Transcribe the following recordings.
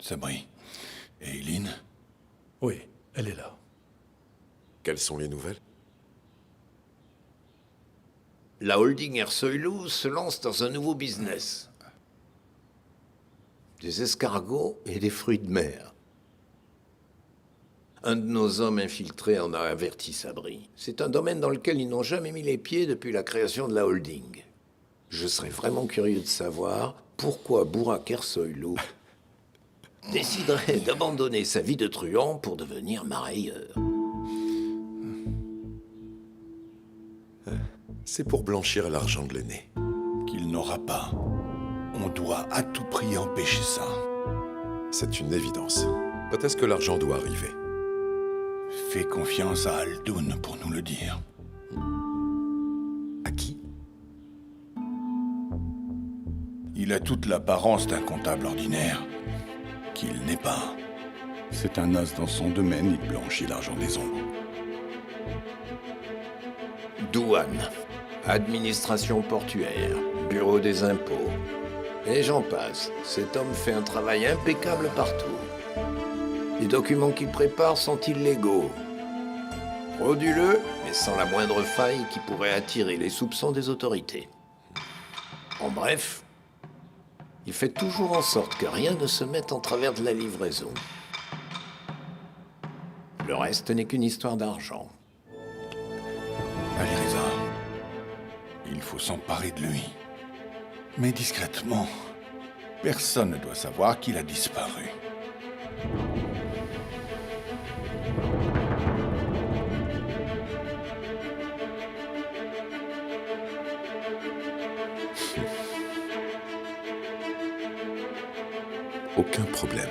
Sabri. Et Eileen? Oui, elle est là. Quelles sont les nouvelles? La holding Ersoilou se lance dans un nouveau business. Des escargots et des fruits de mer. Un de nos hommes infiltrés en a averti Sabri. C'est un domaine dans lequel ils n'ont jamais mis les pieds depuis la création de la holding. Je serais vraiment curieux de savoir pourquoi Burak Ersoilou déciderait d'abandonner sa vie de truand pour devenir marailleur. C'est pour blanchir l'argent de l'aîné. Qu'il n'aura pas. On doit à tout prix empêcher ça. C'est une évidence. Quand est-ce que l'argent doit arriver? Fais confiance à Aldoun pour nous le dire. À qui? Il a toute l'apparence d'un comptable ordinaire, qu'il n'est pas. C'est un as dans son domaine, il blanchit l'argent des ombres. Douane, administration portuaire, bureau des impôts, et j'en passe. Cet homme fait un travail impeccable partout. Les documents qu'il prépare sont illégaux. Frauduleux, mais sans la moindre faille qui pourrait attirer les soupçons des autorités. En bref, il fait toujours en sorte que rien ne se mette en travers de la livraison. Le reste n'est qu'une histoire d'argent. Allez, Reza. Il faut s'emparer de lui. Mais discrètement. Personne ne doit savoir qu'il a disparu. Aucun problème.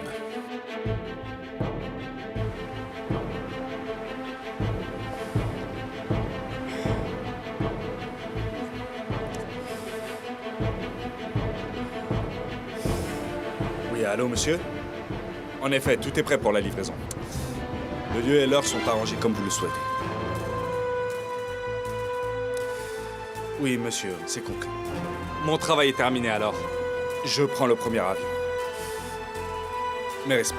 Oui, allô, monsieur? En effet, tout est prêt pour la livraison. Le lieu et l'heure sont arrangés comme vous le souhaitez. Oui, monsieur, c'est concret. Mon travail est terminé alors. Je prends le premier avion. Mes respects.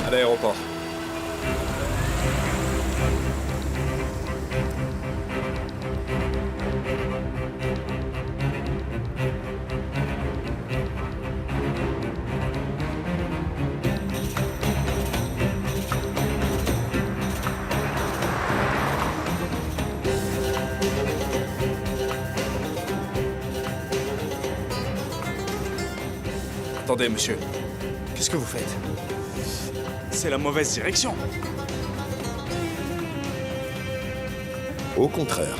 À l'aéroport. Attendez, monsieur. Qu'est-ce que vous faites? C'est la mauvaise direction. Au contraire.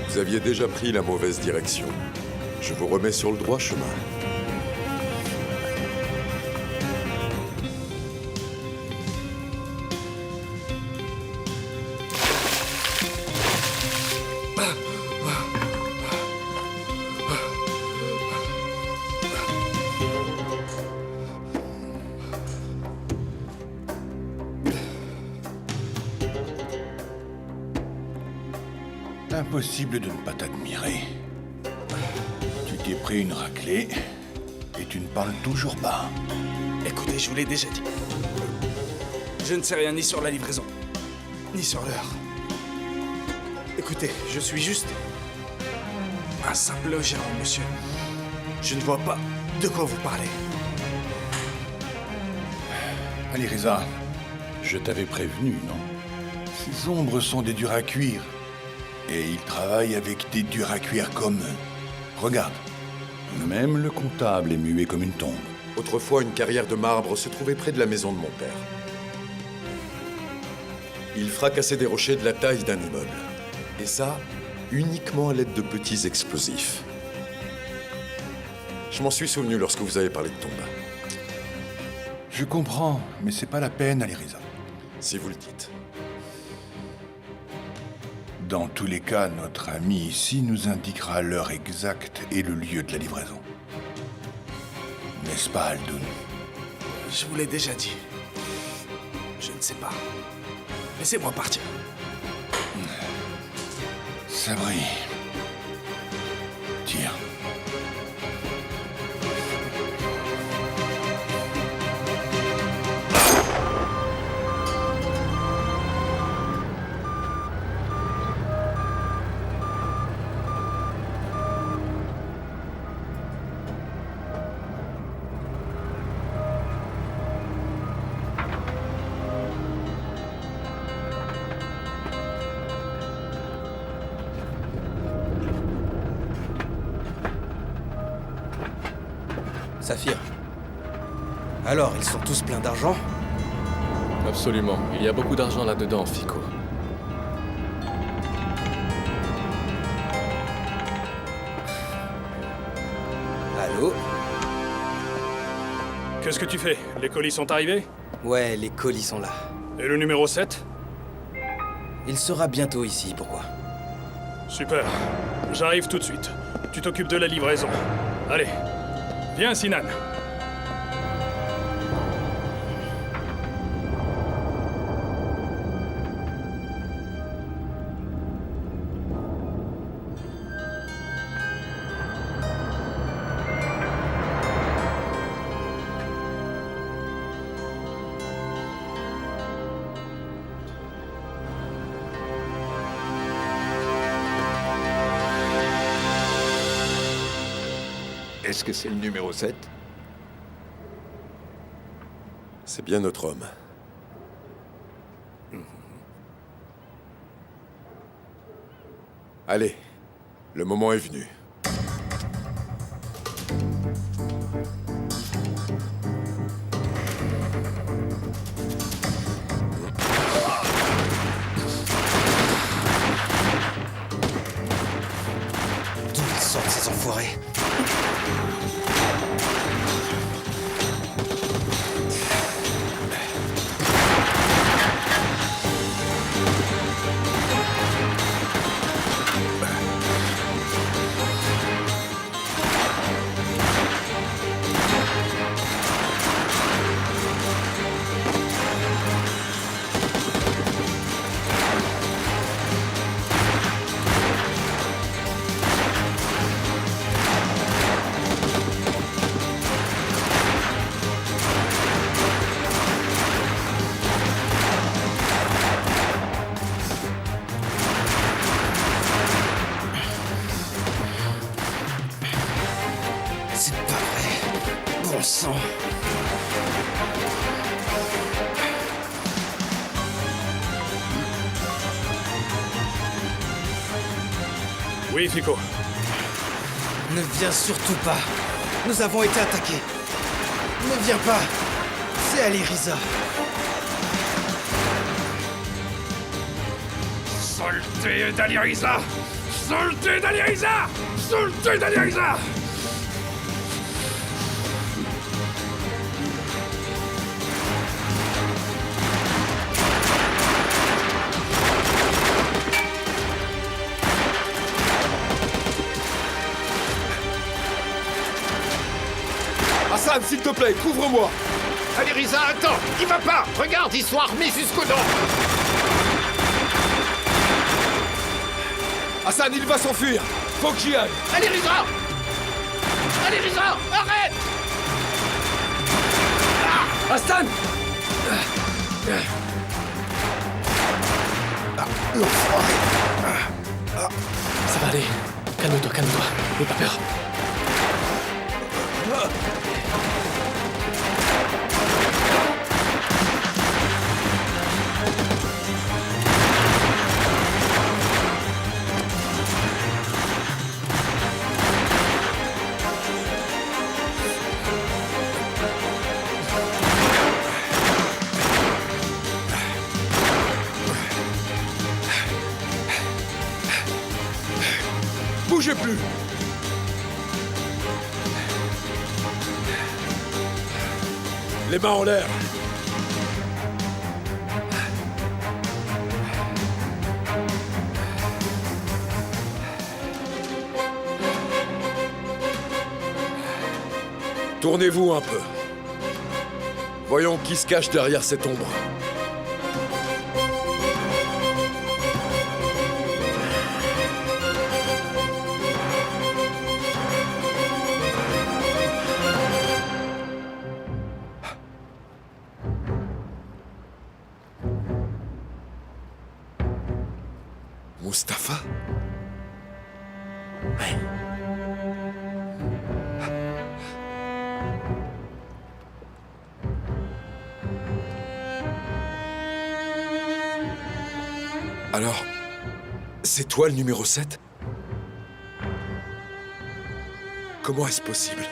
Vous aviez déjà pris la mauvaise direction. Je vous remets sur le droit chemin. Impossible de ne pas t'admirer. Tu t'es pris une raclée et tu ne parles toujours pas. Écoutez, je vous l'ai déjà dit. Je ne sais rien ni sur la livraison, ni sur l'heure. Écoutez, je suis juste un simple gérant, monsieur. Je ne vois pas de quoi vous parlez. Allez, Reza, je t'avais prévenu, non? Ces ombres sont des durs à cuire. Et ils travaillent avec des durs à cuire comme eux. Regarde. Même le comptable est muet comme une tombe. Autrefois, une carrière de marbre se trouvait près de la maison de mon père. Il fracassait des rochers de la taille d'un immeuble. Et ça, uniquement à l'aide de petits explosifs. Je m'en suis souvenu lorsque vous avez parlé de tombe. Je comprends, mais c'est pas la peine, Ali Reza. Si vous le dites. Dans tous les cas, notre ami ici nous indiquera l'heure exacte et le lieu de la livraison. N'est-ce pas, Aldoun? Je vous l'ai déjà dit. Je ne sais pas. Laissez-moi partir. Sabri. Tire. Saphir. Alors, ils sont tous pleins d'argent? Absolument. Il y a beaucoup d'argent là-dedans, Fico. Allô? Qu'est-ce que tu fais? Les colis sont arrivés? Ouais, les colis sont là. Et le numéro 7? Il sera bientôt ici, pourquoi? Super. J'arrive tout de suite. Tu t'occupes de la livraison. Allez. Viens, Sinan. Est-ce que c'est le numéro 7? C'est bien notre homme. Allez, le moment est venu. D'où ils sortent, ces enfoirés? C'est pas vrai. Bon sang. Oui, Fico. Ne viens surtout pas. Nous avons été attaqués. Ne viens pas. C'est Ali Riza. Saleté d'Ali Riza! Saleté d'Ali Riza! Saleté d'Ali Riza! Hassan, s'il te plaît, couvre-moi! Allez, Riza, attends! Il va pas! Regarde, ils sont armés jusqu'aux dents! Hassan, il va s'enfuir! Faut que j'y aille! Allez, Riza! Allez, Riza! Arrête! Hassan! Ça va aller. Calme-toi, calme-toi. N'aie pas peur. Bougez plus! Les mains en l'air! Tournez-vous un peu. Voyons qui se cache derrière cette ombre. Mustapha? Ouais. Alors, c'est toi le numéro 7? Comment est-ce possible?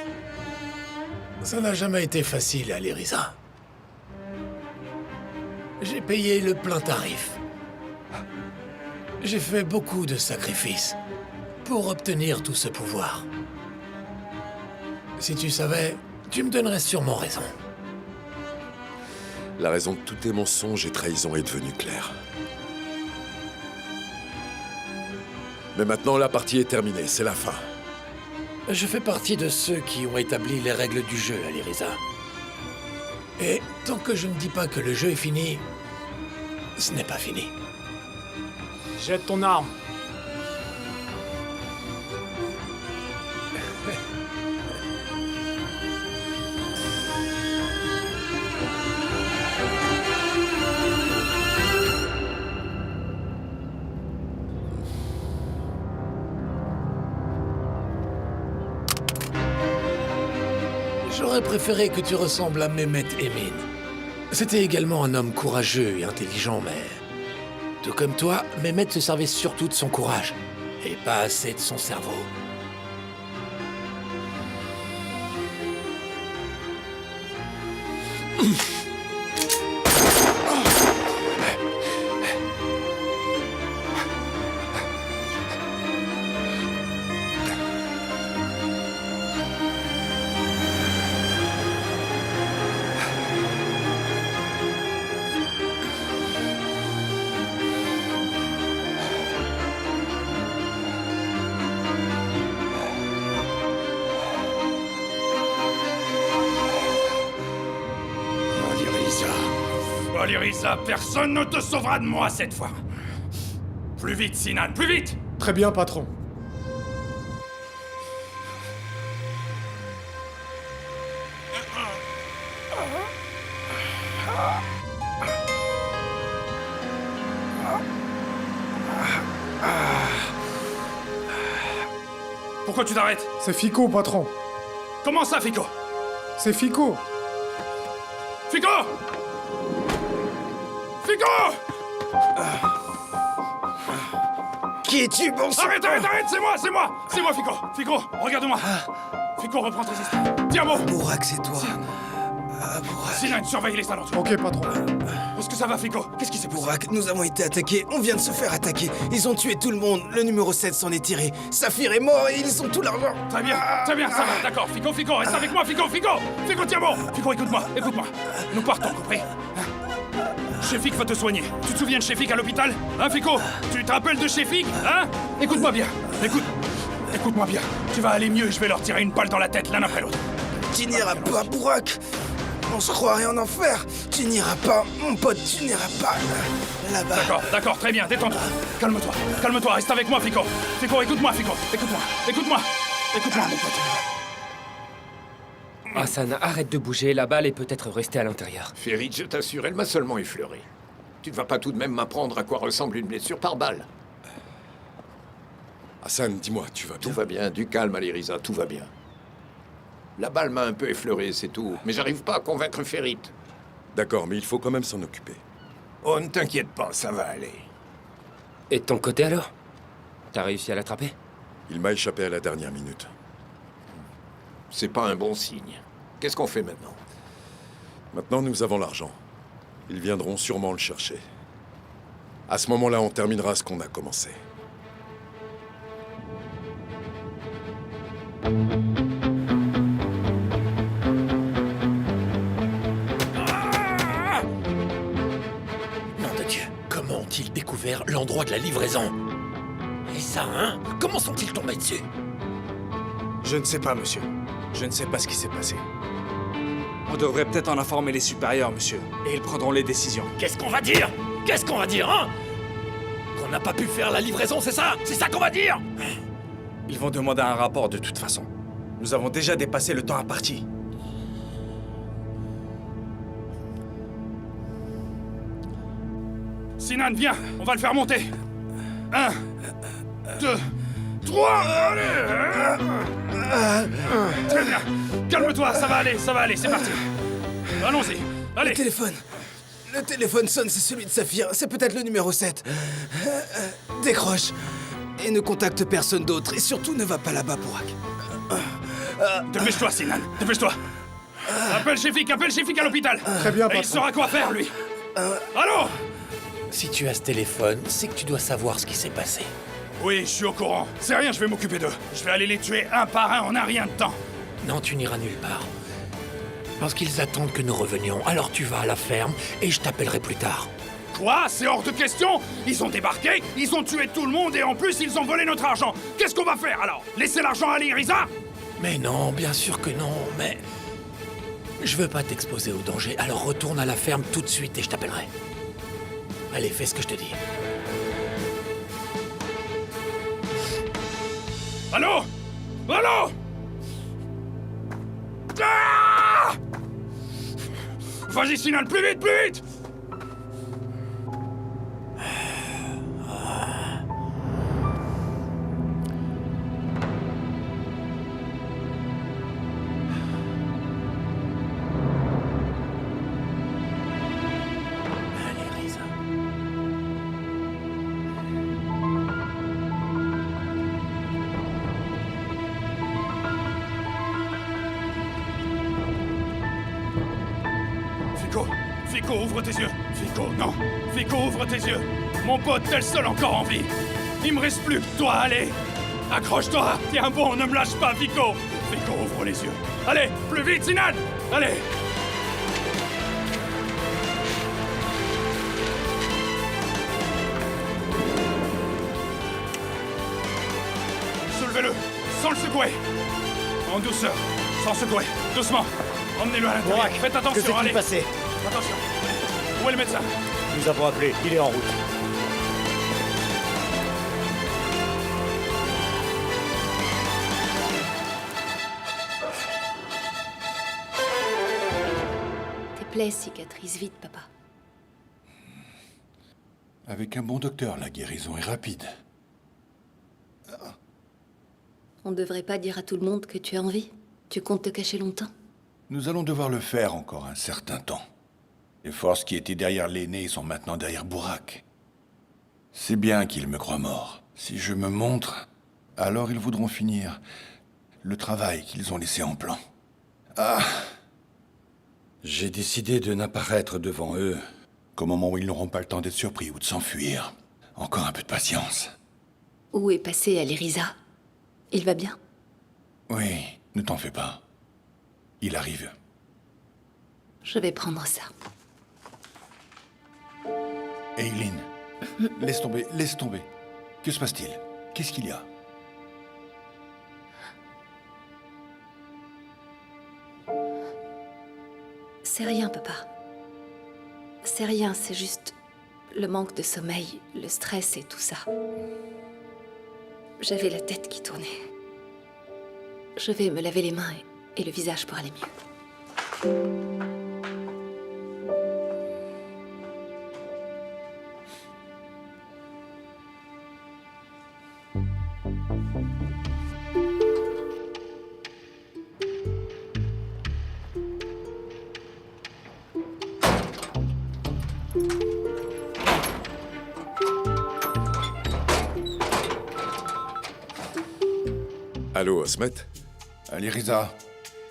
Ça n'a jamais été facile, Aliriza. J'ai payé le plein tarif. J'ai fait beaucoup de sacrifices pour obtenir tout ce pouvoir. Si tu savais, tu me donnerais sûrement raison. La raison de tous tes mensonges et trahisons est devenue claire. Mais maintenant, la partie est terminée, c'est la fin. Je fais partie de ceux qui ont établi les règles du jeu, Aliriza. Et tant que je ne dis pas que le jeu est fini, ce n'est pas fini. Jette ton arme. J'aurais préféré que tu ressembles à Mehmet Emin. C'était également un homme courageux et intelligent, mais... tout comme toi, Mehmet se servait surtout de son courage, et pas assez de son cerveau. Aliriza, personne ne te sauvera de moi cette fois. Plus vite, Sinan, plus vite! Très bien, patron. Pourquoi tu t'arrêtes? C'est Fico, patron. Comment ça, Fico? C'est Fico. Fico! Fico! Qui es-tu, bon sang? Arrête, c'est moi, Fico! Fico, regarde-moi! Fico, reprends tes esprits. Tiens-moi! Bourak, c'est toi. Bourak. Sinan, surveille les alentours. Ok, patron. Est-ce que ça va, Fico? Qu'est-ce qui s'est passé? Bourak, nous avons été attaqués. On vient de se faire attaquer. Ils ont tué tout le monde. Le numéro 7 s'en est tiré. Saphir est mort et ils ont tout l'argent. Très bien, ça va, d'accord. Fico, reste avec moi, Fico! Fico, tiens-moi! Fico, écoute-moi. Nous partons, compris? Shefik va te soigner. Tu te souviens de Shefik à l'hôpital? Hein, Fico? Tu te rappelles de Shefik? Hein? Écoute-moi bien. Écoute-moi bien. Tu vas aller mieux et je vais leur tirer une balle dans la tête l'un après l'autre. Tu n'iras pas, Bourak. On se croirait en enfer. Tu n'iras pas, mon pote, tu n'iras pas. Là-bas. D'accord, très bien, détends-toi. Calme-toi, reste avec moi, Fico. Fico, écoute-moi, Écoute-moi, mon pote. Hassan, arrête de bouger, la balle est peut-être restée à l'intérieur. Ferit, je t'assure, elle m'a seulement effleuré. Tu ne vas pas tout de même m'apprendre à quoi ressemble une blessure par balle. Hassan, dis-moi, tu vas bien? Tout va bien, du calme, Aliriza, tout va bien. La balle m'a un peu effleuré, c'est tout. Mais j'arrive pas à convaincre Ferit. D'accord, mais il faut quand même s'en occuper. Oh, ne t'inquiète pas, ça va aller. Et de ton côté alors? T'as réussi à l'attraper? Il m'a échappé à la dernière minute. C'est pas un bon signe. Qu'est-ce qu'on fait maintenant? Maintenant, nous avons l'argent. Ils viendront sûrement le chercher. À ce moment-là, on terminera ce qu'on a commencé. Nom de Dieu, comment ont-ils découvert l'endroit de la livraison? Et ça, hein? Comment sont-ils tombés dessus? Je ne sais pas, monsieur. Je ne sais pas ce qui s'est passé. On devrait peut-être en informer les supérieurs, monsieur. Et ils prendront les décisions. Qu'est-ce qu'on va dire? Qu'est-ce qu'on va dire, hein? Qu'on n'a pas pu faire la livraison, c'est ça? C'est ça qu'on va dire? Ils vont demander un rapport de toute façon. Nous avons déjà dépassé le temps imparti. Sinan, viens, on va le faire monter. 1, 2, 3. Très bien. Calme-toi, ça va aller, c'est parti. Allons-y, allez. Le téléphone sonne, c'est celui de Saphir. C'est peut-être le numéro 7. Décroche. Et ne contacte personne d'autre. Et surtout, ne va pas là-bas, Burak. Dépêche-toi, Sinan, dépêche-toi. Appelle Shefik à l'hôpital. Très bien, Et il saura quoi faire, lui. Allô? Si tu as ce téléphone, c'est que tu dois savoir ce qui s'est passé. Oui, je suis au courant. C'est rien, je vais m'occuper d'eux. Je vais aller les tuer un par un en un rien de temps. Non, tu n'iras nulle part. Parce qu'ils attendent que nous revenions. Alors tu vas à la ferme et je t'appellerai plus tard. Quoi? C'est hors de question? Ils ont débarqué, ils ont tué tout le monde et en plus ils ont volé notre argent. Qu'est-ce qu'on va faire alors? Laisser l'argent aller, Riza? Mais non, bien sûr que non, mais... Je veux pas t'exposer au danger, alors retourne à la ferme tout de suite et je t'appellerai. Allez, fais ce que je te dis. Allô? Allô? Ah! Vas-y, Sinan, plus vite, plus vite! Allez, Riza. Fico, ouvre tes yeux. Fico, non. Fico, ouvre tes yeux. Mon pote, t'es le seul encore en vie. Il me reste plus que toi, allez. Accroche-toi. Tiens bon, ne me lâche pas, Fico. Fico, ouvre les yeux. Allez, plus vite, Sinan. Allez. Soulevez-le, sans le secouer. En douceur, sans secouer. Doucement. Emmenez-le à l'intérieur. Faites attention, allez. passé? Attention. Où est le médecin? Nous avons appelé, il est en route. Tes plaies cicatrisent vite, papa. Avec un bon docteur, la guérison est rapide. On ne devrait pas dire à tout le monde que tu as envie. Tu comptes te cacher longtemps? Nous allons devoir le faire encore un certain temps. Les forces qui étaient derrière l'aîné sont maintenant derrière Burak. C'est bien qu'ils me croient mort. Si je me montre, alors ils voudront finir le travail qu'ils ont laissé en plan. Ah! J'ai décidé de n'apparaître devant eux qu'au moment où ils n'auront pas le temps d'être surpris ou de s'enfuir. Encore un peu de patience. Où est passé Ali Riza? Il va bien? Oui, ne t'en fais pas. Il arrive. Je vais prendre ça. Eileen, laisse tomber, laisse tomber. Que se passe-t-il? Qu'est-ce qu'il y a? C'est rien, papa. C'est rien, c'est juste le manque de sommeil, le stress et tout ça. J'avais la tête qui tournait. Je vais me laver les mains et le visage pour aller mieux. Allô, Asmet? Allez, Riza.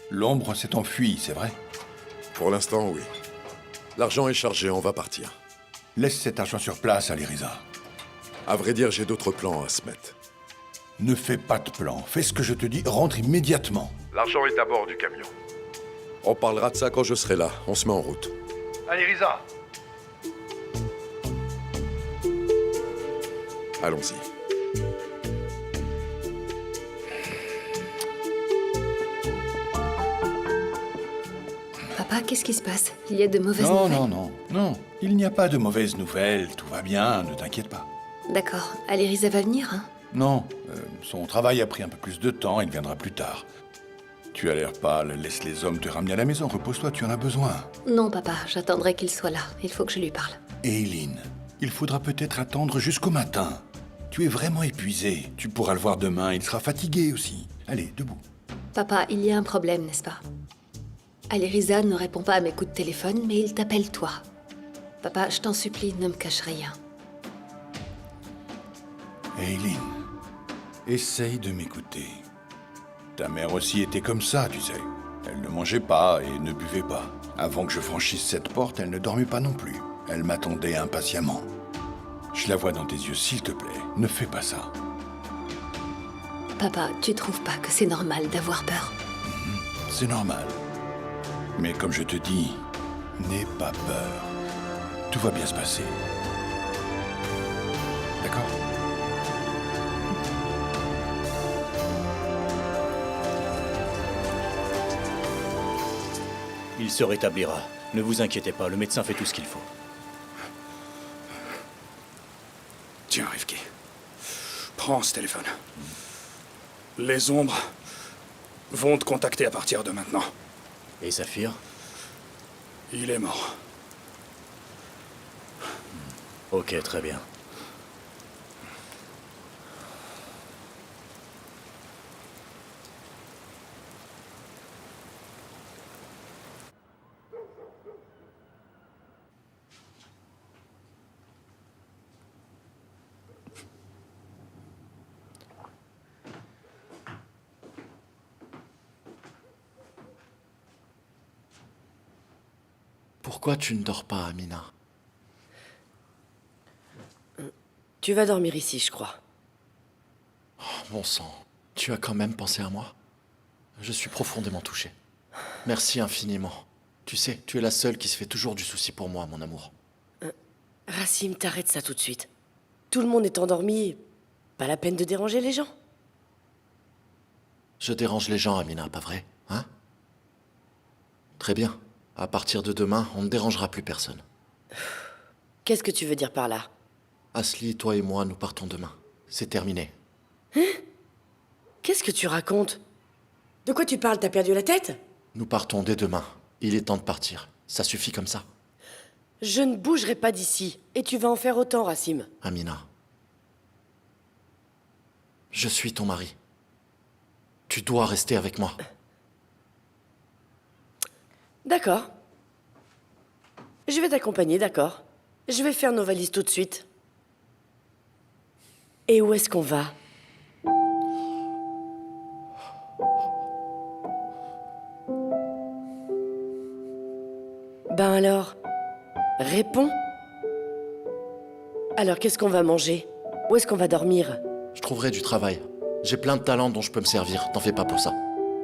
L'ombre s'est enfuie, c'est vrai? Pour l'instant, oui. L'argent est chargé, on va partir. Laisse cet argent sur place, Ali Riza. À vrai dire, j'ai d'autres plans, Asmet. Ne fais pas de plan. Fais ce que je te dis, rentre immédiatement. L'argent est à bord du camion. On parlera de ça quand je serai là. On se met en route. Allez, Riza. Allons-y. Papa? Papa, qu'est-ce qui se passe? Il y a de mauvaises Non, nouvelles? non. Il n'y a pas de mauvaises nouvelles. Tout va bien, ne t'inquiète pas. D'accord. Aliriza va venir, hein? Non, son travail a pris un peu plus de temps, il viendra plus tard. Tu as l'air pâle, laisse les hommes te ramener à la maison, repose-toi, tu en as besoin. Non, papa, j'attendrai qu'il soit là. Il faut que je lui parle. Eileen, il faudra peut-être attendre jusqu'au matin. Tu es vraiment épuisé, tu pourras le voir demain, il sera fatigué aussi. Allez, debout. Papa, il y a un problème, n'est-ce pas? Aliriza ne répond pas à mes coups de téléphone, mais il t'appelle toi. Papa, je t'en supplie, ne me cache rien. Eileen, essaye de m'écouter. Ta mère aussi était comme ça, tu sais. Elle ne mangeait pas et ne buvait pas. Avant que je franchisse cette porte, elle ne dormait pas non plus. Elle m'attendait impatiemment. Je la vois dans tes yeux, s'il te plaît, ne fais pas ça. Papa, tu trouves pas que c'est normal d'avoir peur? C'est normal. Mais comme je te dis, n'aie pas peur. Tout va bien se passer. D'accord? Il se rétablira. Ne vous inquiétez pas, le médecin fait tout ce qu'il faut. Tiens, Rivki. Prends ce téléphone. Les ombres vont te contacter à partir de maintenant. Et Saphir? Il est mort. Ok, très bien. Pourquoi tu ne dors pas, Amina? Tu vas dormir ici, je crois. Oh, bon sang, tu as quand même pensé à moi? Je suis profondément touché. Merci infiniment. Tu sais, tu es la seule qui se fait toujours du souci pour moi, mon amour. Racim, t'arrêtes ça tout de suite. Tout le monde est endormi. Pas la peine de déranger les gens. Je dérange les gens, Amina, pas vrai? Hein? Très bien. À partir de demain, on ne dérangera plus personne. Qu'est-ce que tu veux dire par là? Asli, toi et moi, nous partons demain. C'est terminé. Hein? Qu'est-ce que tu racontes? De quoi tu parles? T'as perdu la tête? Nous partons dès demain. Il est temps de partir. Ça suffit comme ça. Je ne bougerai pas d'ici. Et tu vas en faire autant, Racim. Amina. Je suis ton mari. Tu dois rester avec moi. D'accord. Je vais t'accompagner, d'accord. Je vais faire nos valises tout de suite. Et où est-ce qu'on va? Ben alors, réponds. Alors, qu'est-ce qu'on va manger? Où est-ce qu'on va dormir? Je trouverai du travail. J'ai plein de talents dont je peux me servir. T'en fais pas pour ça.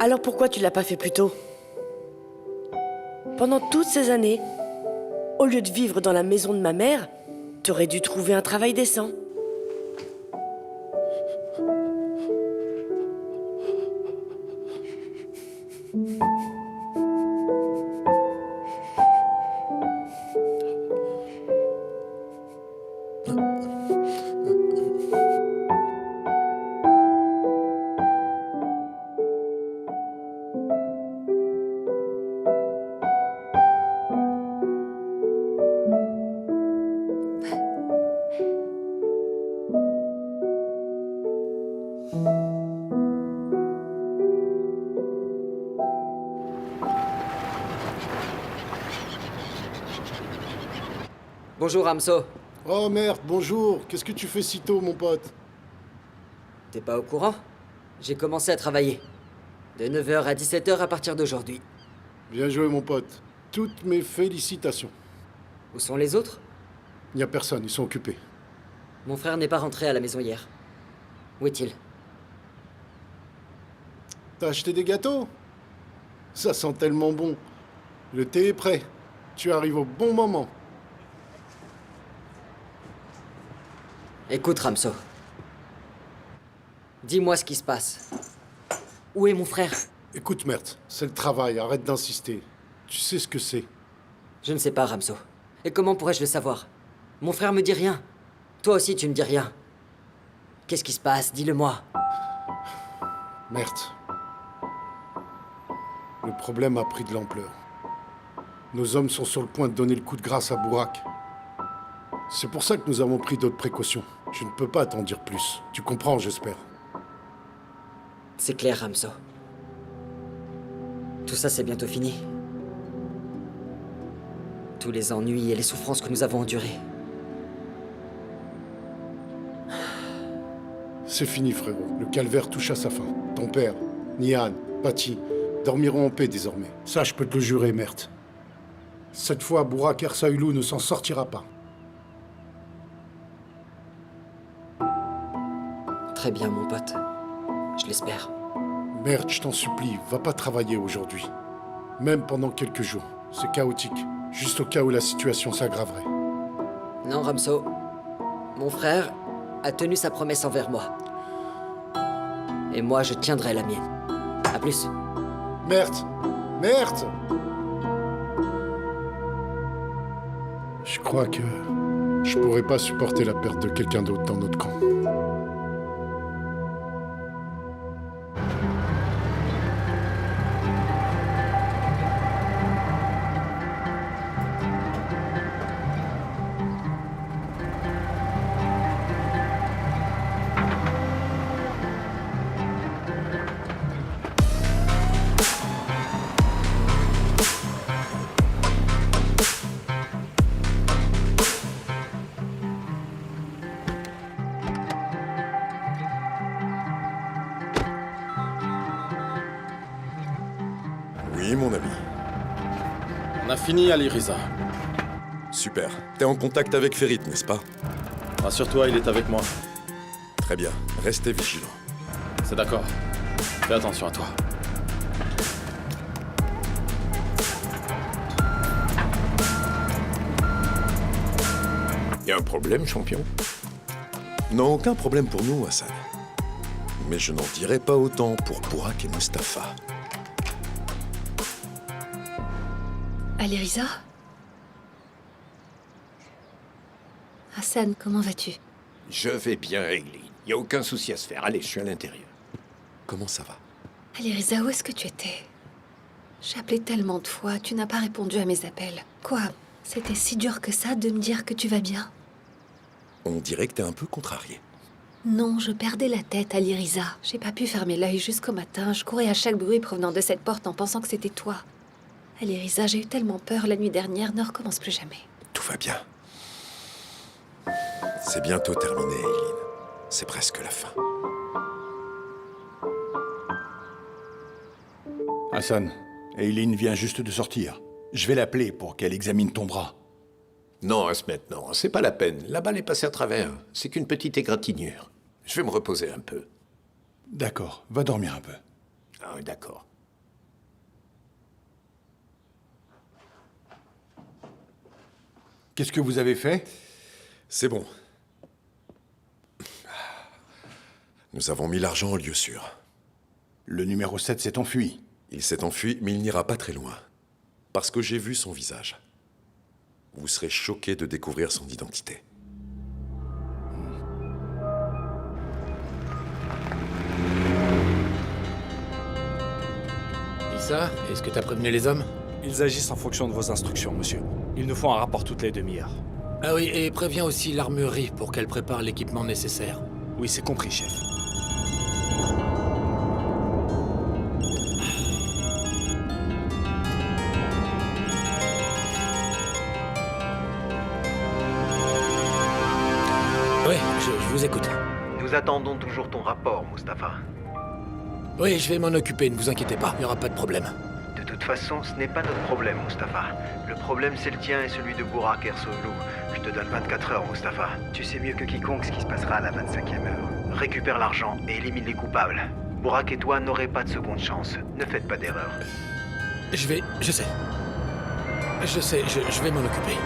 Alors pourquoi tu l'as pas fait plus tôt? Pendant toutes ces années, au lieu de vivre dans la maison de ma mère, t'aurais dû trouver un travail décent. Bonjour Ramso. Oh merde, bonjour. Qu'est-ce que tu fais si tôt, mon pote? T'es pas au courant? J'ai commencé à travailler. De 9h à 17h à partir d'aujourd'hui. Bien joué, mon pote. Toutes mes félicitations. Où sont les autres? Il n'y a personne, ils sont occupés. Mon frère n'est pas rentré à la maison hier. Où est-il? T'as acheté des gâteaux? Ça sent tellement bon. Le thé est prêt. Tu arrives au bon moment. Écoute, Ramso. Dis-moi ce qui se passe. Où est mon frère? Écoute, Mert, c'est le travail, arrête d'insister. Tu sais ce que c'est. Je ne sais pas, Ramso. Et comment pourrais-je le savoir? Mon frère me dit rien. Toi aussi, tu ne dis rien. Qu'est-ce qui se passe? Dis-le-moi. Merde. Le problème a pris de l'ampleur. Nos hommes sont sur le point de donner le coup de grâce à Bourak. C'est pour ça que nous avons pris d'autres précautions. Je ne peux pas t'en dire plus. Tu comprends, j'espère. C'est clair, Ramso. Tout ça, c'est bientôt fini. Tous les ennuis et les souffrances que nous avons endurées. C'est fini, frérot. Le calvaire touche à sa fin. Ton père, Nihan, Pati, dormiront en paix désormais. Ça, je peux te le jurer, merde. Cette fois, Bourak Ersaoulou ne s'en sortira pas. Très bien, mon pote. Je l'espère. Merde, je t'en supplie, va pas travailler aujourd'hui. Même pendant quelques jours. C'est chaotique. Juste au cas où la situation s'aggraverait. Non, Ramso. Mon frère a tenu sa promesse envers moi. Et moi, je tiendrai la mienne. À plus. Merde! Merde! Je crois que je pourrais pas supporter la perte de quelqu'un d'autre dans notre camp. Oui, mon ami. On a fini, Ali Riza. Super. T'es en contact avec Ferit, n'est-ce pas? Rassure-toi, il est avec moi. Très bien. Restez vigilants. C'est d'accord. Fais attention à toi. Y a un problème, champion? Non, aucun problème pour nous, Hassan. Mais je n'en dirai pas autant pour Bourak et Mustapha. Ali Riza? Hassan, comment vas-tu? Je vais bien, Eileen. Y a aucun souci à se faire. Allez, je suis à l'intérieur. Comment ça va? Ali Riza, où est-ce que tu étais? J'ai appelé tellement de fois, tu n'as pas répondu à mes appels. Quoi? C'était si dur que ça de me dire que tu vas bien? On dirait que t'es un peu contrarié. Non, je perdais la tête, Ali Riza. J'ai pas pu fermer l'œil jusqu'au matin. Je courais à chaque bruit provenant de cette porte en pensant que c'était toi. Ali Riza, j'ai eu tellement peur la nuit dernière, ne recommence plus jamais. Tout va bien. C'est bientôt terminé, Eileen. C'est presque la fin. Hassan, Eileen vient juste de sortir. Je vais l'appeler pour qu'elle examine ton bras. Non, reste maintenant. C'est pas la peine. La balle est passée à travers. C'est qu'une petite égratignure. Je vais me reposer un peu. D'accord, va dormir un peu. Ah oui, d'accord. Qu'est-ce que vous avez fait? C'est bon. Nous avons mis l'argent en lieu sûr. Le numéro 7 s'est enfui. Il s'est enfui, mais il n'ira pas très loin. Parce que j'ai vu son visage. Vous serez choqués de découvrir son identité. Issa, est-ce que t'as prévenu les hommes? Ils agissent en fonction de vos instructions, monsieur. Ils nous font un rapport toutes les demi-heures. Ah oui, et préviens aussi l'armurerie pour qu'elle prépare l'équipement nécessaire. Oui, c'est compris, chef. Oui, je vous écoute. Nous attendons toujours ton rapport, Mustapha. Oui, je vais m'en occuper, ne vous inquiétez pas, il n'y aura pas de problème. De toute façon, ce n'est pas notre problème, Mustapha. Le problème, c'est le tien et celui de Bourak Ersoglou. Je te donne 24 heures, Mustapha. Tu sais mieux que quiconque ce qui se passera à la 25e heure. Récupère l'argent et élimine les coupables. Bourak et toi n'aurez pas de seconde chance. Ne faites pas d'erreur. Je sais. Je vais m'en occuper.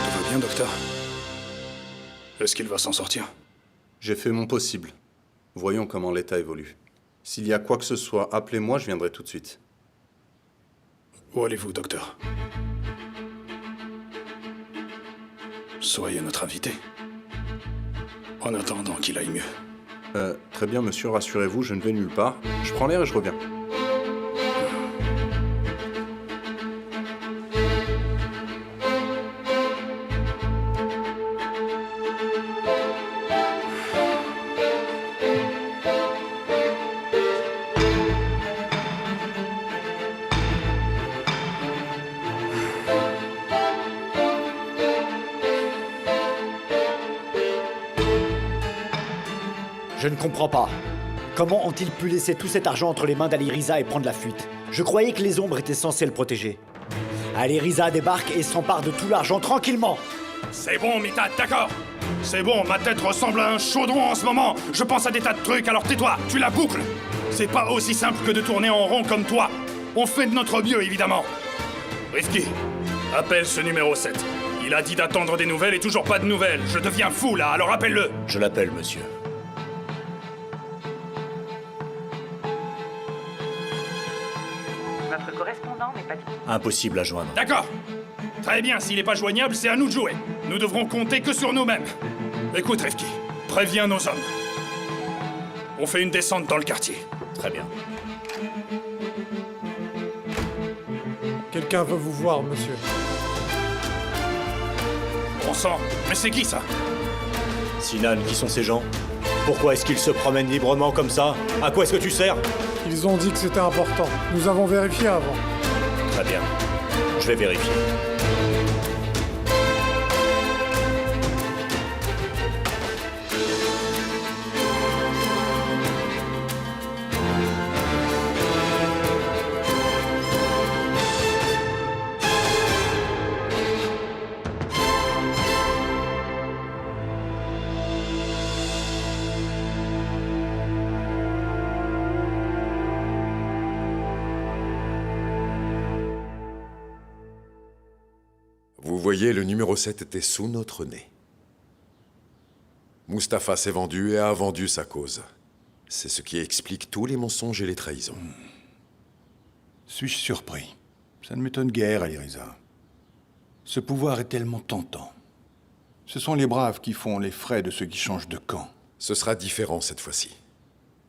Tout va bien, docteur? Est-ce qu'il va s'en sortir? J'ai fait mon possible. Voyons comment l'état évolue. S'il y a quoi que ce soit, appelez-moi, je viendrai tout de suite. Où allez-vous, docteur? Soyez notre invité. En attendant qu'il aille mieux. Très bien, monsieur, rassurez-vous, je ne vais nulle part. Je prends l'air et je reviens. Je ne comprends pas. Comment ont-ils pu laisser tout cet argent entre les mains d'Aliriza et prendre la fuite? Je croyais que les ombres étaient censées le protéger. Aliriza débarque et s'empare de tout l'argent tranquillement. C'est bon, Mithad, d'accord. C'est bon, ma tête ressemble à un chaudron en ce moment. Je pense à des tas de trucs, alors tais-toi, tu la boucles. C'est pas aussi simple que de tourner en rond comme toi. On fait de notre mieux, évidemment. Rifki, appelle ce numéro 7. Il a dit d'attendre des nouvelles et toujours pas de nouvelles. Je deviens fou, là, alors appelle-le. Je l'appelle, monsieur. Votre correspondant n'est pas dit. Impossible à joindre. D'accord. Très bien, s'il est pas joignable, c'est à nous de jouer. Nous devrons compter que sur nous-mêmes. Écoute, Rifki, préviens nos hommes. On fait une descente dans le quartier. Très bien. Quelqu'un veut vous voir, monsieur. Bon sang, mais c'est qui ça? Sinan, qui sont ces gens? Pourquoi est-ce qu'ils se promènent librement comme ça? À quoi est-ce que tu sers? Ils ont dit que c'était important. Nous avons vérifié avant. Très bien. Je vais vérifier. Vous voyez, le numéro 7 était sous notre nez. Mustapha s'est vendu et a vendu sa cause. C'est ce qui explique tous les mensonges et les trahisons. Suis-je surpris? Ça ne m'étonne guère, Aliriza. Ce pouvoir est tellement tentant. Ce sont les braves qui font les frais de ceux qui changent de camp. Ce sera différent cette fois-ci.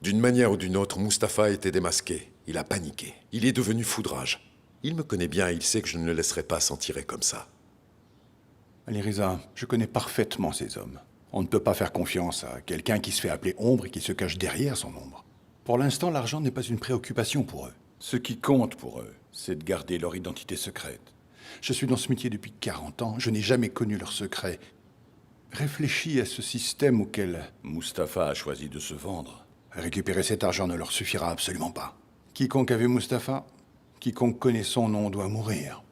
D'une manière ou d'une autre, Mustapha a été démasqué. Il a paniqué. Il est devenu foudrage. Il me connaît bien et il sait que je ne le laisserai pas s'en tirer comme ça. Aliriza, je connais parfaitement ces hommes. On ne peut pas faire confiance à quelqu'un qui se fait appeler ombre et qui se cache derrière son ombre. Pour l'instant, l'argent n'est pas une préoccupation pour eux. Ce qui compte pour eux, c'est de garder leur identité secrète. Je suis dans ce métier depuis 40 ans, je n'ai jamais connu leur secret. Réfléchis à ce système auquel Mustapha a choisi de se vendre. Récupérer cet argent ne leur suffira absolument pas. Quiconque a vu Mustapha, quiconque connaît son nom doit mourir.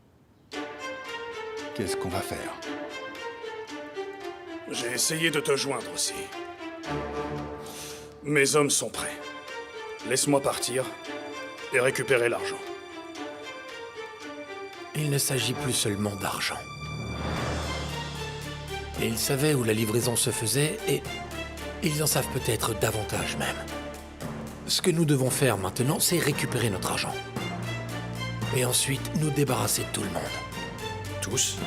Qu'est-ce qu'on va faire? J'ai essayé de te joindre aussi. Mes hommes sont prêts. Laisse-moi partir et récupérer l'argent. Il ne s'agit plus seulement d'argent. Ils savaient où la livraison se faisait et ils en savent peut-être davantage même. Ce que nous devons faire maintenant, c'est récupérer notre argent. Et ensuite, nous débarrasser de tout le monde. Tous?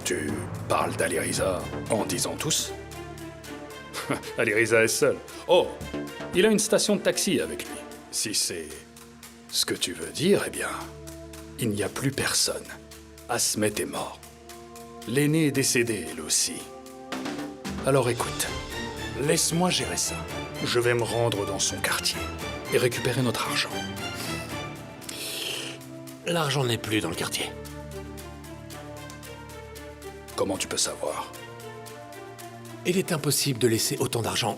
Tu parles d'Aliriza en disant tous? Aliriza est seul. Oh, il a une station de taxi avec lui. Si c'est ce que tu veux dire, eh bien, il n'y a plus personne. Asmet est mort. L'aîné est décédé, elle aussi. Alors écoute, laisse-moi gérer ça. Je vais me rendre dans son quartier et récupérer notre argent. L'argent n'est plus dans le quartier. Comment tu peux savoir? Il est impossible de laisser autant d'argent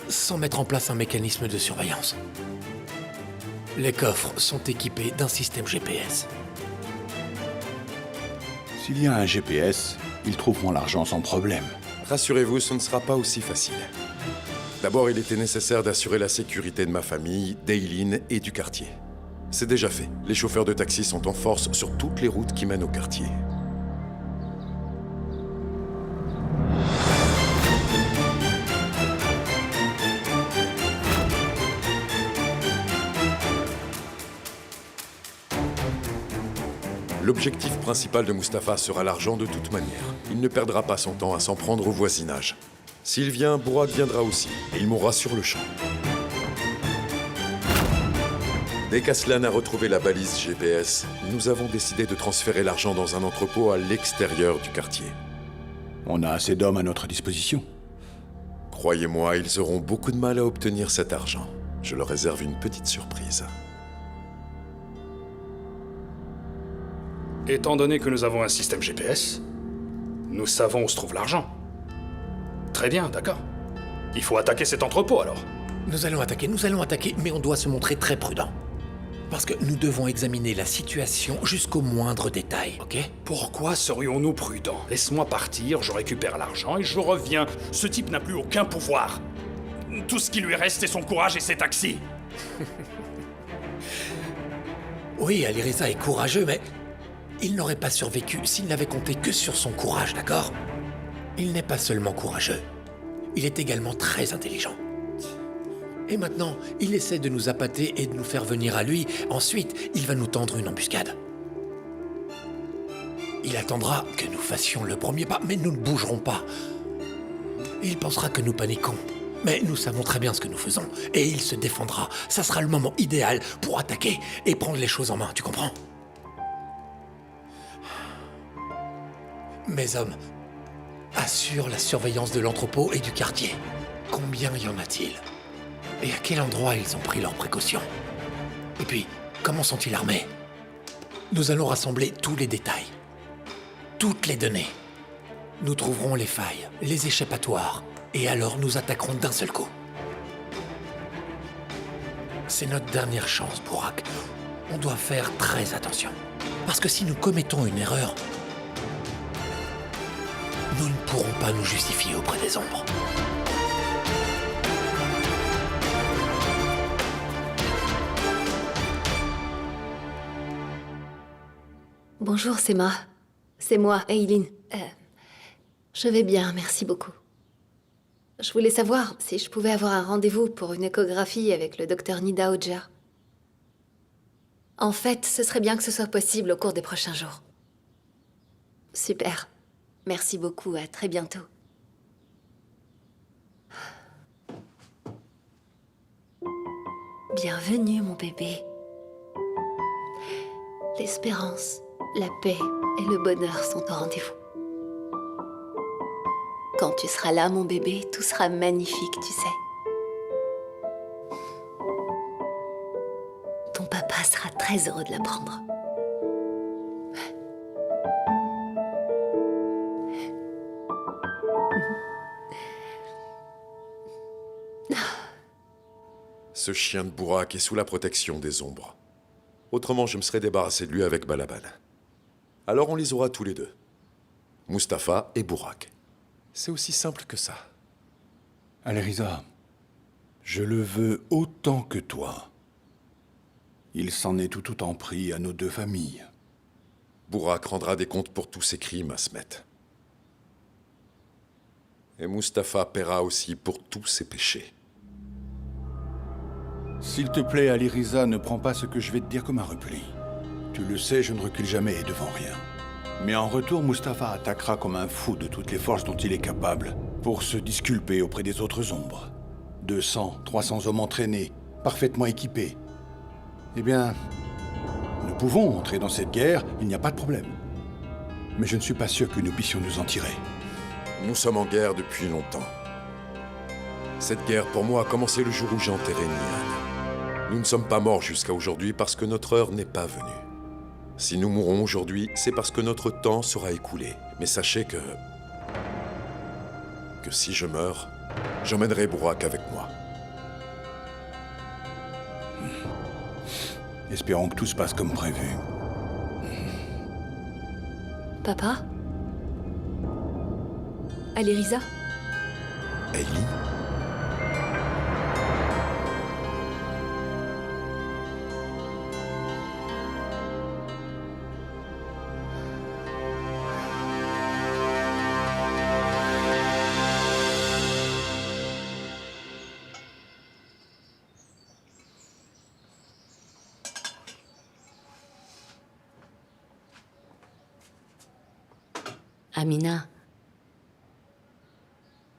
sans mettre en place un mécanisme de surveillance. Les coffres sont équipés d'un système GPS. S'il y a un GPS, ils trouveront l'argent sans problème. Rassurez-vous, ce ne sera pas aussi facile. D'abord, il était nécessaire d'assurer la sécurité de ma famille, d'Eileen et du quartier. C'est déjà fait. Les chauffeurs de taxi sont en force sur toutes les routes qui mènent au quartier. L'objectif principal de Mustapha sera l'argent de toute manière. Il ne perdra pas son temps à s'en prendre au voisinage. S'il vient, Burak viendra aussi, et il mourra sur le champ. Dès qu'Aslan a retrouvé la balise GPS, nous avons décidé de transférer l'argent dans un entrepôt à l'extérieur du quartier. On a assez d'hommes à notre disposition. Croyez-moi, ils auront beaucoup de mal à obtenir cet argent. Je leur réserve une petite surprise. Étant donné que nous avons un système GPS, nous savons où se trouve l'argent. Très bien, d'accord. Il faut attaquer cet entrepôt alors. Nous allons attaquer, mais on doit se montrer très prudent. Parce que nous devons examiner la situation jusqu'au moindre détail, ok? Pourquoi serions-nous prudents? Laisse-moi partir, je récupère l'argent et je reviens. Ce type n'a plus aucun pouvoir. Tout ce qui lui reste, c'est son courage et ses taxis. Oui, Alireza est courageux, mais il n'aurait pas survécu s'il n'avait compté que sur son courage, d'accord? Il n'est pas seulement courageux, il est également très intelligent. Et maintenant, il essaie de nous appâter et de nous faire venir à lui. Ensuite, il va nous tendre une embuscade. Il attendra que nous fassions le premier pas, mais nous ne bougerons pas. Il pensera que nous paniquons. Mais nous savons très bien ce que nous faisons. Et il se défendra. Ça sera le moment idéal pour attaquer et prendre les choses en main, tu comprends? Mes hommes assurent la surveillance de l'entrepôt et du quartier. Combien y en a-t-il? Et à quel endroit ils ont pris leurs précautions? Et puis, comment sont-ils armés? Nous allons rassembler tous les détails. Toutes les données. Nous trouverons les failles, les échappatoires, et alors nous attaquerons d'un seul coup. C'est notre dernière chance, Burak. On doit faire très attention. Parce que si nous commettons une erreur, nous ne pourrons pas nous justifier auprès des ombres. Bonjour, Sema. C'est moi, Eileen. Je vais bien, merci beaucoup. Je voulais savoir si je pouvais avoir un rendez-vous pour une échographie avec le docteur Nida Hodja. En fait, ce serait bien que ce soit possible au cours des prochains jours. Super. Merci beaucoup, à très bientôt. Bienvenue, mon bébé. L'espérance, la paix et le bonheur sont au rendez-vous. Quand tu seras là, mon bébé, tout sera magnifique, tu sais. Ton papa sera très heureux de l'apprendre. Ce chien de Burak est sous la protection des ombres. Autrement, je me serais débarrassé de lui avec Balaban. Alors on les aura tous les deux. Mustapha et Burak. C'est aussi simple que ça. Alireza, je le veux autant que toi. Il s'en est tout autant pris à nos deux familles. Burak rendra des comptes pour tous ses crimes, Asmet. Et Mustapha paiera aussi pour tous ses péchés. S'il te plaît, Alireza, ne prends pas ce que je vais te dire comme un repli. Tu le sais, je ne recule jamais devant rien. Mais en retour, Mustapha attaquera comme un fou de toutes les forces dont il est capable pour se disculper auprès des autres ombres. 200, 300 hommes entraînés, parfaitement équipés. Eh bien, nous pouvons entrer dans cette guerre, il n'y a pas de problème. Mais je ne suis pas sûr que nous puissions nous en tirer. Nous sommes en guerre depuis longtemps. Cette guerre, pour moi, a commencé le jour où j'ai enterré Nihan. Nous ne sommes pas morts jusqu'à aujourd'hui parce que notre heure n'est pas venue. Si nous mourons aujourd'hui, c'est parce que notre temps sera écoulé. Mais sachez que si je meurs, j'emmènerai Burak avec moi. Espérons que tout se passe comme prévu. Papa? Alireza? Eileen? Amina,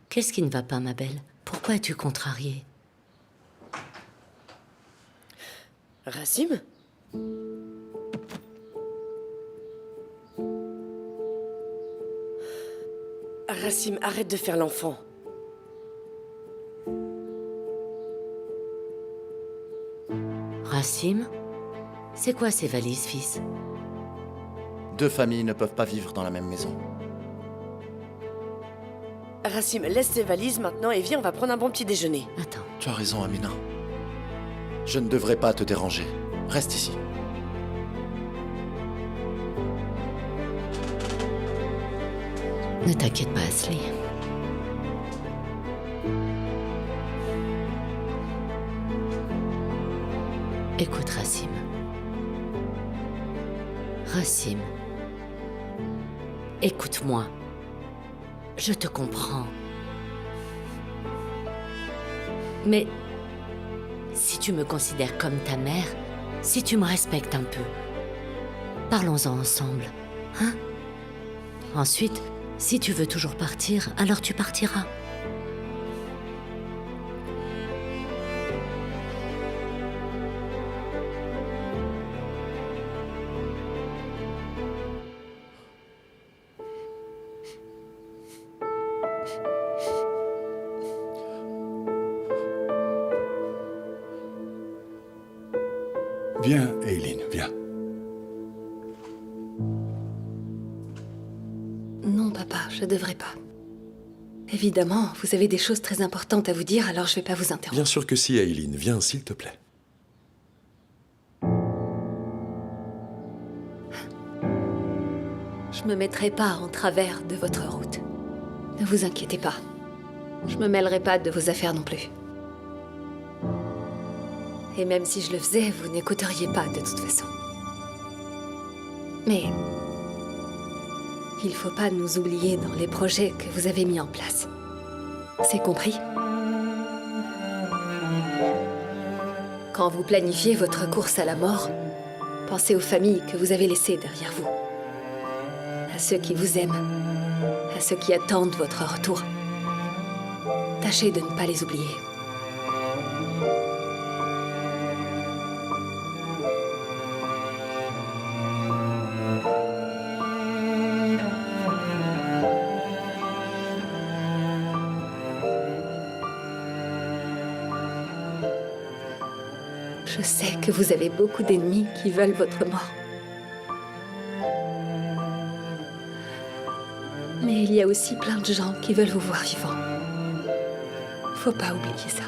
qu'est-ce qui ne va pas, ma belle? Pourquoi es-tu contrariée? Rassim? Rassim, arrête de faire l'enfant. Rassim? C'est quoi ces valises, fils? 2 familles ne peuvent pas vivre dans la même maison. Rassim, laisse tes valises maintenant et viens, on va prendre un bon petit déjeuner. Attends. Tu as raison, Amina. Je ne devrais pas te déranger. Reste ici. Ne t'inquiète pas, Asli. Écoute, Rassim. Rassim. Écoute-moi. Je te comprends. Mais si tu me considères comme ta mère, si tu me respectes un peu, parlons-en ensemble, hein? Ensuite, si tu veux toujours partir, alors tu partiras. Viens, Aileen, viens. Non, papa, je devrais pas. Évidemment, vous avez des choses très importantes à vous dire, alors je vais pas vous interrompre. Bien sûr que si, Aileen. Viens, s'il te plaît. Je me mettrai pas en travers de votre route. Ne vous inquiétez pas. Je me mêlerai pas de vos affaires non plus. Et même si je le faisais, vous n'écouteriez pas de toute façon. Mais il faut pas nous oublier dans les projets que vous avez mis en place. C'est compris? Quand vous planifiez votre course à la mort, pensez aux familles que vous avez laissées derrière vous. À ceux qui vous aiment, à ceux qui attendent votre retour. Tâchez de ne pas les oublier. Je sais que vous avez beaucoup d'ennemis qui veulent votre mort. Mais il y a aussi plein de gens qui veulent vous voir vivant. Faut pas oublier ça.